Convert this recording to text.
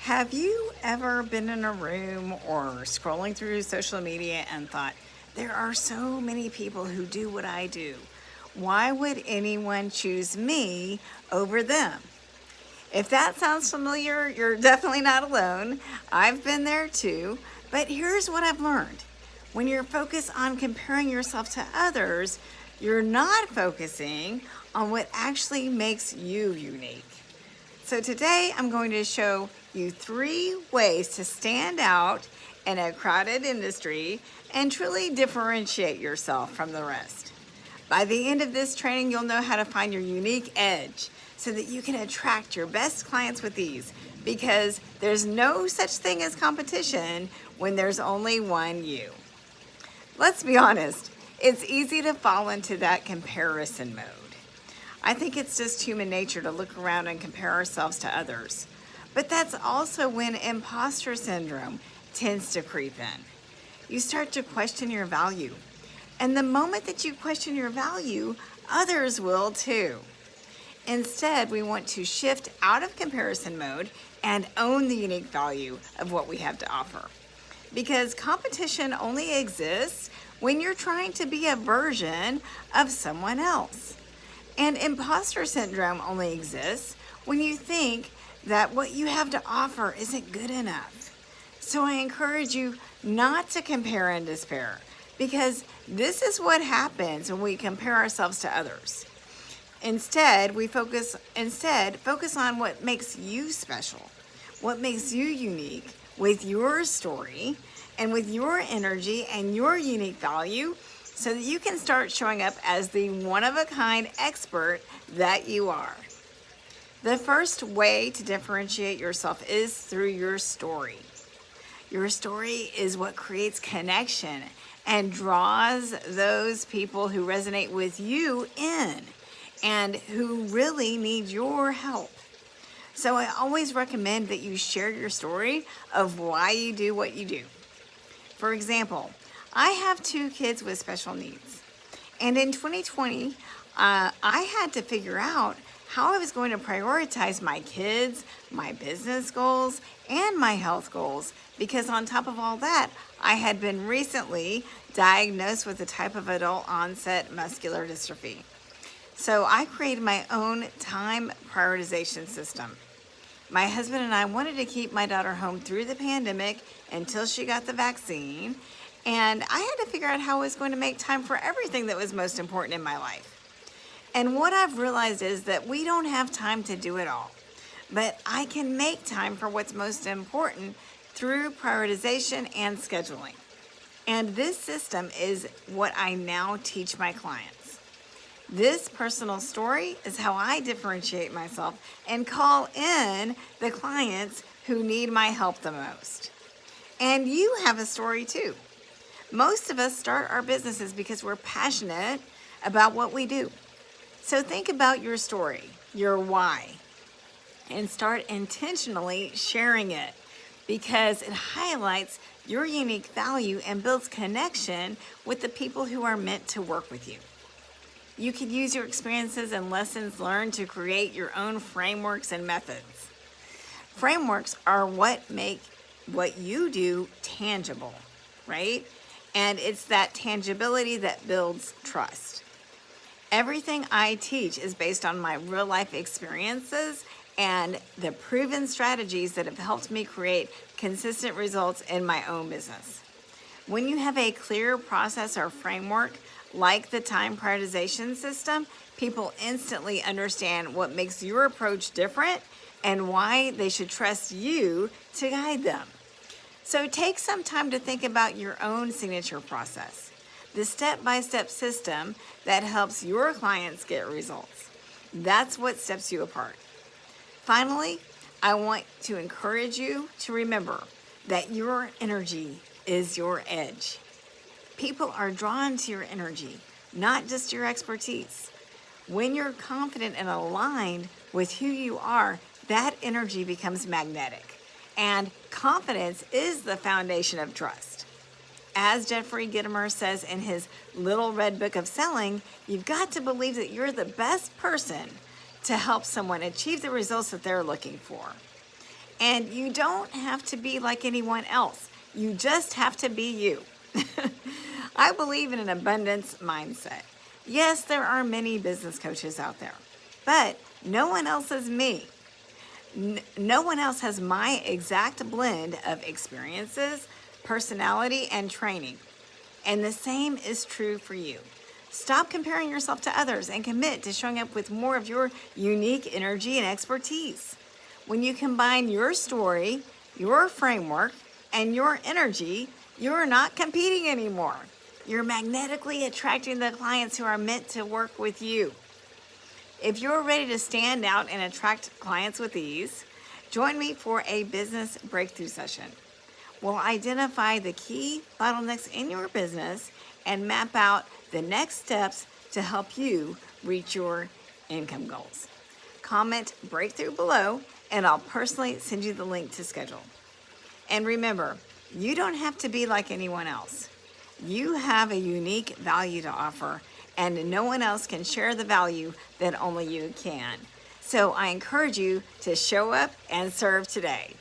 Have you ever been in a room or scrolling through social media and thought, there are so many people who do what I do. Why would anyone choose me over them? If that sounds familiar, you're definitely not alone. I've been there too. But here's what I've learned. When you're focused on comparing yourself to others, you're not focusing on what actually makes you unique. So today I'm going to show you 3 ways to stand out in a crowded industry and truly differentiate yourself from the rest. By the end of this training, you'll know how to find your unique edge so that you can attract your best clients with ease, because there's no such thing as competition when there's only one you. Let's be honest, it's easy to fall into that comparison mode. I think it's just human nature to look around and compare ourselves to others. But that's also when imposter syndrome tends to creep in. You start to question your value. And the moment that you question your value, others will too. Instead, we want to shift out of comparison mode and own the unique value of what we have to offer. Because competition only exists when you're trying to be a version of someone else. And imposter syndrome only exists when you think that what you have to offer isn't good enough. So I encourage you not to compare and despair, because this is what happens when we compare ourselves to others. Instead, focus on what makes you special, what makes you unique with your story and with your energy and your unique value, so that you can start showing up as the one-of-a-kind expert that you are. The first way to differentiate yourself is through your story. Your story is what creates connection and draws those people who resonate with you in and who really need your help. So I always recommend that you share your story of why you do what you do. For example, I have 2 kids with special needs. And in 2020, I had to figure out how I was going to prioritize my kids, my business goals, and my health goals, because on top of all that, I had been recently diagnosed with a type of adult onset muscular dystrophy. So I created my own time prioritization system. My husband and I wanted to keep my daughter home through the pandemic until she got the vaccine, and I had to figure out how I was going to make time for everything that was most important in my life. And what I've realized is that we don't have time to do it all, but I can make time for what's most important through prioritization and scheduling. And this system is what I now teach my clients. This personal story is how I differentiate myself and call in the clients who need my help the most. And you have a story too. Most of us start our businesses because we're passionate about what we do. So think about your story, your why, and start intentionally sharing it, because it highlights your unique value and builds connection with the people who are meant to work with you. You can use your experiences and lessons learned to create your own frameworks and methods. Frameworks are what make what you do tangible, right? And it's that tangibility that builds trust. Everything I teach is based on my real life experiences and the proven strategies that have helped me create consistent results in my own business. When you have a clear process or framework, like the time prioritization system, people instantly understand what makes your approach different and why they should trust you to guide them. So take some time to think about your own signature process, the step-by-step system that helps your clients get results. That's what sets you apart. Finally, I want to encourage you to remember that your energy is your edge. People are drawn to your energy, not just your expertise. When you're confident and aligned with who you are, that energy becomes magnetic. And confidence is the foundation of trust. As Jeffrey Gitomer says in his Little Red Book of Selling, you've got to believe that you're the best person to help someone achieve the results that they're looking for. And you don't have to be like anyone else. You just have to be you. I believe in an abundance mindset. Yes, there are many business coaches out there, but no one else is me. No one else has my exact blend of experiences, personality, and training. And the same is true for you. Stop comparing yourself to others and commit to showing up with more of your unique energy and expertise. When you combine your story, your framework, and your energy, you're not competing anymore. You're magnetically attracting the clients who are meant to work with you. If you're ready to stand out and attract clients with ease, join me for a business breakthrough session. We'll identify the key bottlenecks in your business and map out the next steps to help you reach your income goals. Comment breakthrough below and I'll personally send you the link to schedule. And remember, you don't have to be like anyone else. You have a unique value to offer, and no one else can share the value that only you can. So I encourage you to show up and serve today.